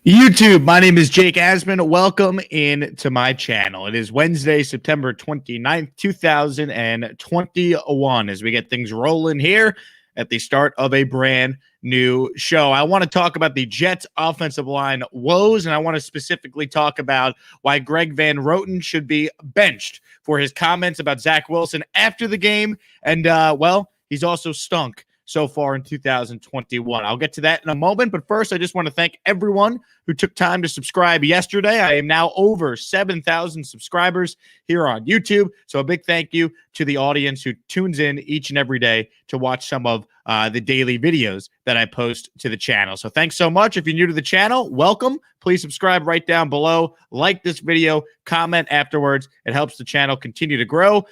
YouTube, my name is Jake Asman. Welcome in to my channel. It is Wednesday, September 29th, 2021, as we get things rolling here at the start of a brand new show. I want to talk about the Jets offensive line woes, and I want to specifically talk about why Greg Van Roten should be benched for his comments about Zach Wilson after the game. And, well, he's also stunk so far in 2021. I'll get to that in a moment, but first I just want to thank everyone who took time to subscribe yesterday. I am now over 7,000 subscribers here on YouTube, so a big thank you to the audience who tunes in each and every day to watch some of the daily videos that I post to the channel. So thanks so much. If you're new to the channel, welcome. Please subscribe right down below. Like this video, comment afterwards. It helps the channel continue to grow.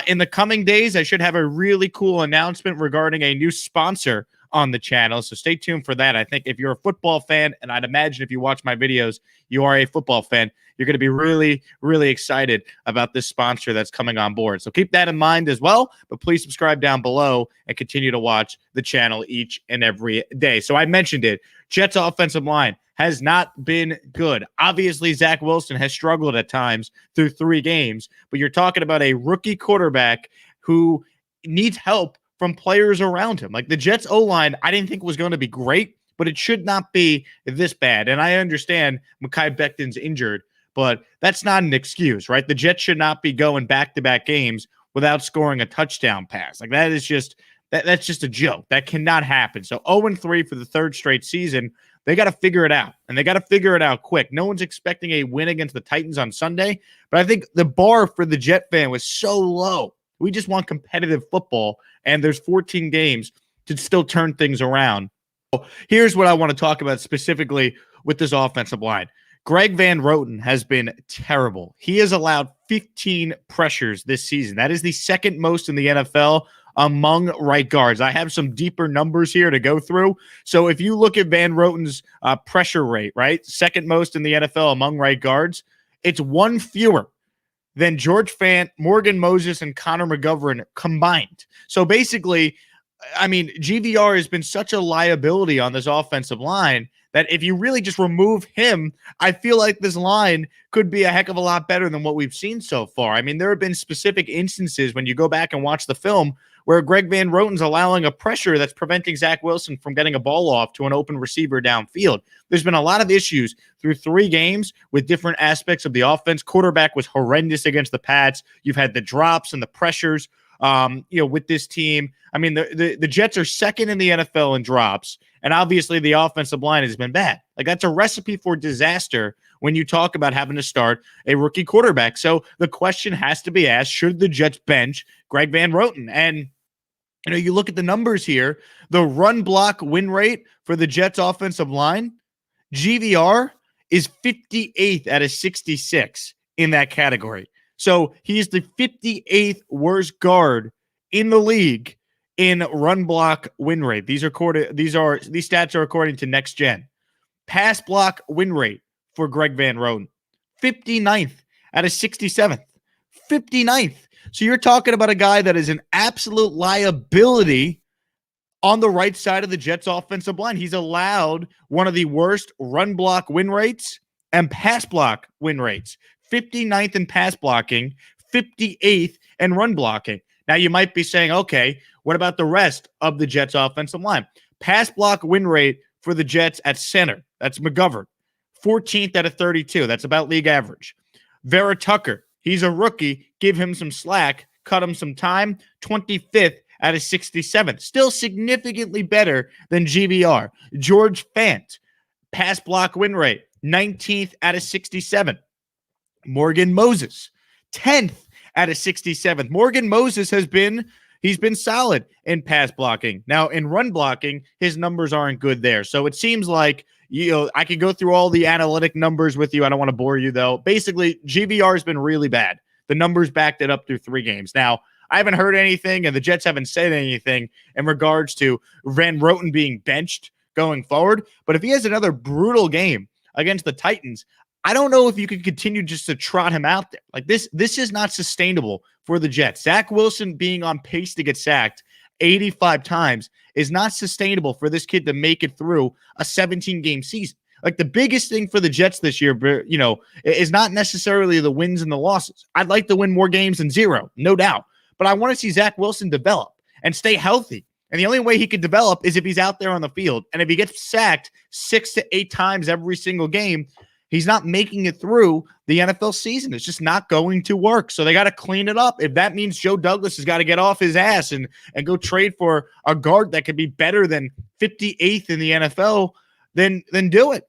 In the coming days, I should have a really cool announcement regarding a new sponsor on the channel, so stay tuned for that. I think if you're a football fan, and I'd imagine if you watch my videos, you are a football fan, you're going to be really, really excited about this sponsor that's coming on board. So keep that in mind as well, but please subscribe down below and continue to watch the channel each and every day. So I mentioned it. Jets offensive line has not been good. Obviously, Zach Wilson has struggled at times through 3 games, but you're talking about a rookie quarterback who needs help from players around him. Like the Jets O-line, I didn't think was going to be great, but it should not be this bad. And I understand Mekhi Becton's injured, but that's not an excuse, right? The Jets should not be going back-to-back games without scoring a touchdown pass. Like that is just that's just a joke. That cannot happen. So 0-3 for the 3rd straight season. They got to figure it out, and they got to figure it out quick. No one's expecting a win against the Titans on Sunday, but I think the bar for the Jet fan was so low. We just want competitive football, and there's 14 games to still turn things around. So here's what I want to talk about specifically with this offensive line. Greg Van Roten has been terrible. He has allowed 15 pressures this season. That is the 2nd most in the NFL among right guards. I have some deeper numbers here to go through. So if you look at Van Roten's pressure rate, right, 2nd most in the NFL among right guards, it's 1 fewer than George Fant, Morgan Moses, and Connor McGovern combined. So basically, I mean, GVR has been such a liability on this offensive line that if you really just remove him, I feel like this line could be a heck of a lot better than what we've seen so far. I mean, there have been specific instances when you go back and watch the film where Greg Van Roten's allowing a pressure that's preventing Zach Wilson from getting a ball off to an open receiver downfield. There's been a lot of issues through 3 games with different aspects of the offense. Quarterback was horrendous against the Pats. You've had the drops and the pressures, with this team. I mean, the Jets are 2nd in the NFL in drops, and obviously the offensive line has been bad. Like that's a recipe for disaster when you talk about having to start a rookie quarterback. So the question has to be asked, should the Jets bench Greg Van Roten? And you look at the numbers here, the run block win rate for the Jets offensive line, GVR is 58th out of 66 in that category. So he's the 58th worst guard in the league in run block win rate. These stats are according to Next Gen. Pass block win rate for Greg Van Roten, 59th out of 67th. 59th. So you're talking about a guy that is an absolute liability on the right side of the Jets offensive line. He's allowed one of the worst run block win rates and pass block win rates. 59th in pass blocking, 58th in run blocking. Now you might be saying, okay, what about the rest of the Jets offensive line? Pass block win rate for the Jets at center, that's McGovern, 14th out of 32. That's about league average. Vera Tucker, he's a rookie. Give him some slack, cut him some time, 25th out of 67th. Still significantly better than GVR. George Fant, pass block win rate, 19th out of 67. Morgan Moses, 10th out of 67th. Morgan Moses he's been solid in pass blocking. Now, in run blocking, his numbers aren't good there. So it seems like, I could go through all the analytic numbers with you. I don't want to bore you, though. Basically, GVR has been really bad. The numbers backed it up through 3 games. Now, I haven't heard anything, and the Jets haven't said anything in regards to Van Roten being benched going forward. But if he has another brutal game against the Titans, I don't know if you could continue just to trot him out there. Like this is not sustainable for the Jets. Zach Wilson being on pace to get sacked 85 times is not sustainable for this kid to make it through a 17-game season. Like the biggest thing for the Jets this year, is not necessarily the wins and the losses. I'd like to win more games than 0, no doubt. But I want to see Zach Wilson develop and stay healthy. And the only way he could develop is if he's out there on the field. And if he gets sacked 6 to 8 times every single game, he's not making it through the NFL season. It's just not going to work. So they got to clean it up. If that means Joe Douglas has got to get off his ass and go trade for a guard that could be better than 58th in the NFL, then do it.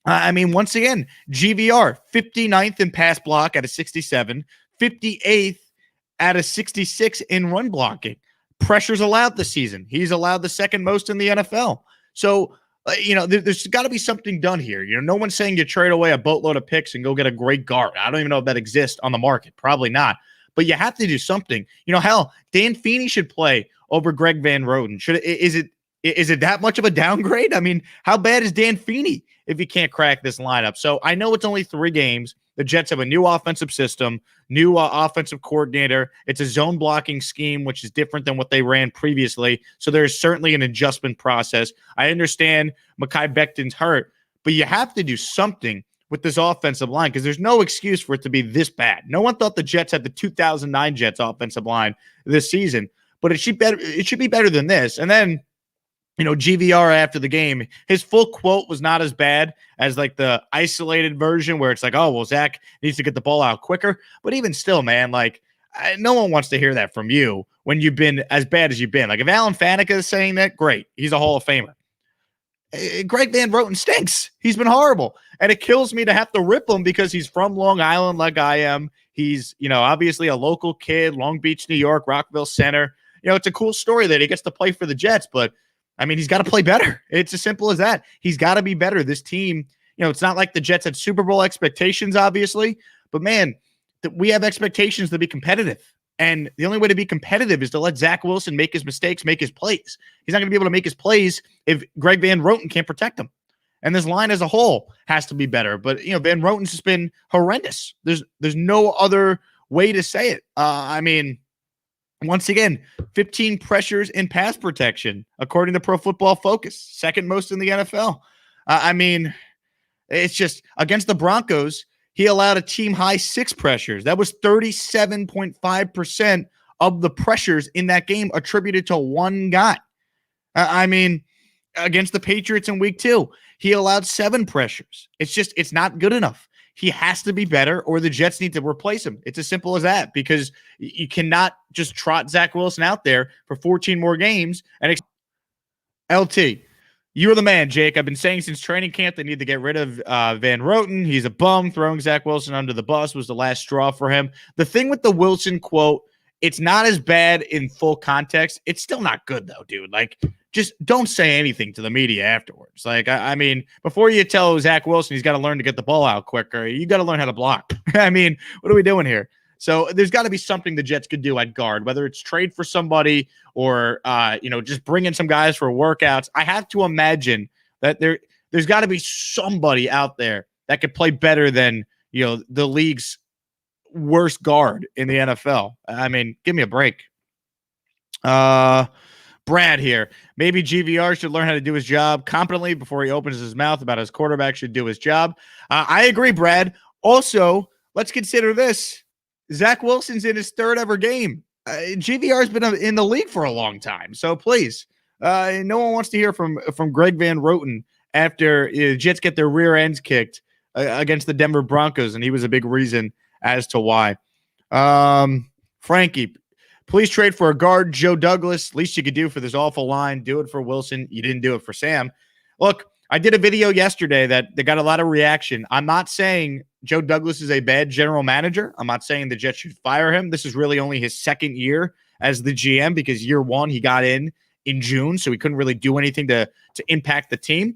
Once again, GVR, 59th in pass block at a 67, 58th at a 66 in run blocking. Pressures allowed this season. He's allowed the second most in the NFL. So, there's got to be something done here. No one's saying you trade away a boatload of picks and go get a great guard. I don't even know if that exists on the market. Probably not. But you have to do something. Hell, Dan Feeney should play over Greg Van Roten. Is it that much of a downgrade? How bad is Dan Feeney if he can't crack this lineup? So I know it's only 3 games. The Jets have a new offensive system, new offensive coordinator. It's a zone blocking scheme, which is different than what they ran previously. So there's certainly an adjustment process. I understand Mekhi Becton's hurt, but you have to do something with this offensive line because there's no excuse for it to be this bad. No one thought the Jets had the 2009 Jets offensive line this season, but it should be better than this. And then, GVR after the game, his full quote was not as bad as like the isolated version where it's like, oh, well, Zach needs to get the ball out quicker. But even still, man, no one wants to hear that from you when you've been as bad as you've been. Like if Alan Faneca is saying that, great. He's a Hall of Famer. Greg Van Roten stinks. He's been horrible. And it kills me to have to rip him because he's from Long Island like I am. He's, obviously a local kid, Long Beach, New York, Rockville Center. It's a cool story that he gets to play for the Jets, but he's got to play better. It's as simple as that. He's got to be better. This team, it's not like the Jets had Super Bowl expectations, obviously, but man, we have expectations to be competitive. And the only way to be competitive is to let Zach Wilson make his mistakes, make his plays. He's not going to be able to make his plays if Greg Van Roten can't protect him. And this line as a whole has to be better. But, Van Roten's just been horrendous. There's no other way to say it. Once again, 15 pressures in pass protection, according to Pro Football Focus, second most in the NFL. It's just against the Broncos, he allowed a team high 6 pressures. That was 37.5% of the pressures in that game attributed to one guy. Against the Patriots in week 2, he allowed 7 pressures. It's not good enough. He has to be better or the Jets need to replace him. It's as simple as that because you cannot just trot Zach Wilson out there for 14 more games. And LT, you're the man, Jake. I've been saying since training camp they need to get rid of Van Roten. He's a bum. Throwing Zach Wilson under the bus was the last straw for him. The thing with the Wilson quote, it's not as bad in full context. It's still not good, though, dude. Just don't say anything to the media afterwards. Before you tell Zach Wilson he's got to learn to get the ball out quicker, you got to learn how to block. What are we doing here? So there's got to be something the Jets could do at guard, whether it's trade for somebody or, just bring in some guys for workouts. I have to imagine that there's got to be somebody out there that could play better than, the league's worst guard in the NFL. Give me a break. Brad here. Maybe GVR should learn how to do his job competently before he opens his mouth about his quarterback should do his job. I agree, Brad. Also, let's consider this. Zach Wilson's in his 3rd ever game. GVR's been in the league for a long time. So please, no one wants to hear from Greg Van Roten after Jets get their rear ends kicked against the Denver Broncos, and he was a big reason as to why. Frankie, please trade for a guard, Joe Douglas. Least you could do for this awful line. Do it for Wilson. You didn't do it for Sam. Look, I did a video yesterday that got a lot of reaction. I'm not saying Joe Douglas is a bad general manager. I'm not saying the Jets should fire him. This is really only his 2nd year as the GM because year 1 he got in June, so he couldn't really do anything to impact the team.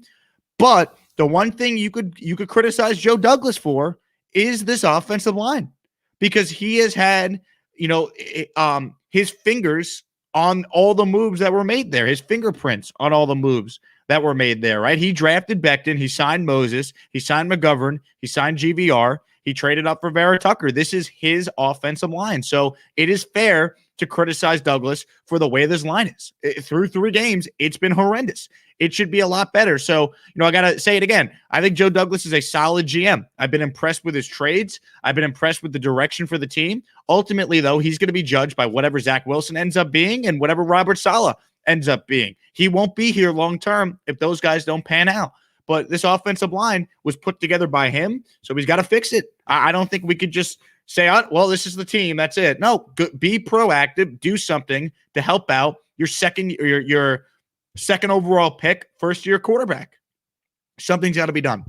But the one thing you could criticize Joe Douglas for is this offensive line because he has had his fingers on all the moves that were made there, his fingerprints on all the moves that were made there, right? He drafted Becton. He signed Moses. He signed McGovern. He signed GVR. He traded up for Vera Tucker. This is his offensive line. So it is fair to criticize Douglas for the way this line is. Through 3 games, it's been horrendous. It should be a lot better. So, I got to say it again. I think Joe Douglas is a solid GM. I've been impressed with his trades. I've been impressed with the direction for the team. Ultimately, though, he's going to be judged by whatever Zach Wilson ends up being and whatever Robert Saleh ends up being. He won't be here long term if those guys don't pan out. But this offensive line was put together by him, so he's got to fix it. I don't think we could just say, well, this is the team. That's it. No, be proactive. Do something to help out your second overall pick, first-year quarterback. Something's got to be done.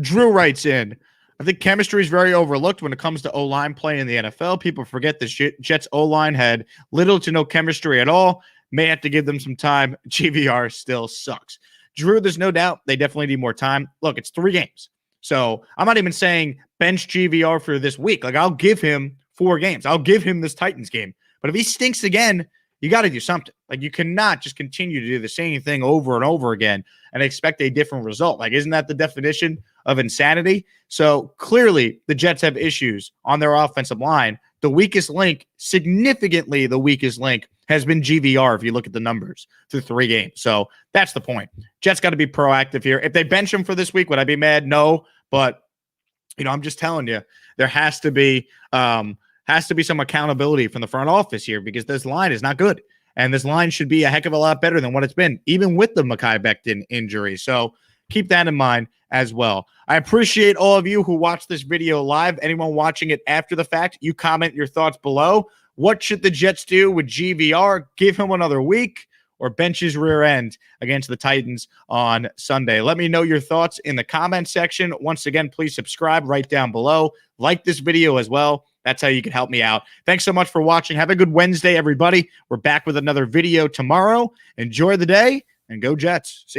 Drew writes in, I think chemistry is very overlooked when it comes to O-line play in the NFL. People forget the Jets O-line had little to no chemistry at all. May have to give them some time. GVR still sucks. Drew, there's no doubt they definitely need more time. Look, it's 3 games. So I'm not even saying bench GVR for this week. Like, I'll give him 4 games. I'll give him this Titans game. But if he stinks again, you got to do something. Like, you cannot just continue to do the same thing over and over again and expect a different result. Like, isn't that the definition of insanity? So clearly the Jets have issues on their offensive line. The weakest link, significantly the weakest link, has been GVR if you look at the numbers through 3 games. So that's the point. Jets got to be proactive here. If they bench him for this week, would I be mad? No. But, I'm just telling you, there has to be some accountability from the front office here because this line is not good. And this line should be a heck of a lot better than what it's been, even with the Mekhi Becton injury. So keep that in mind as well. I appreciate all of you who watched this video live. Anyone watching it after the fact, you comment your thoughts below. What should the Jets do with GVR? Give him another week or bench his rear end against the Titans on Sunday? Let me know your thoughts in the comment section. Once again, please subscribe right down below. Like this video as well. That's how you can help me out. Thanks so much for watching. Have a good Wednesday, everybody. We're back with another video tomorrow. Enjoy the day and go Jets. See ya.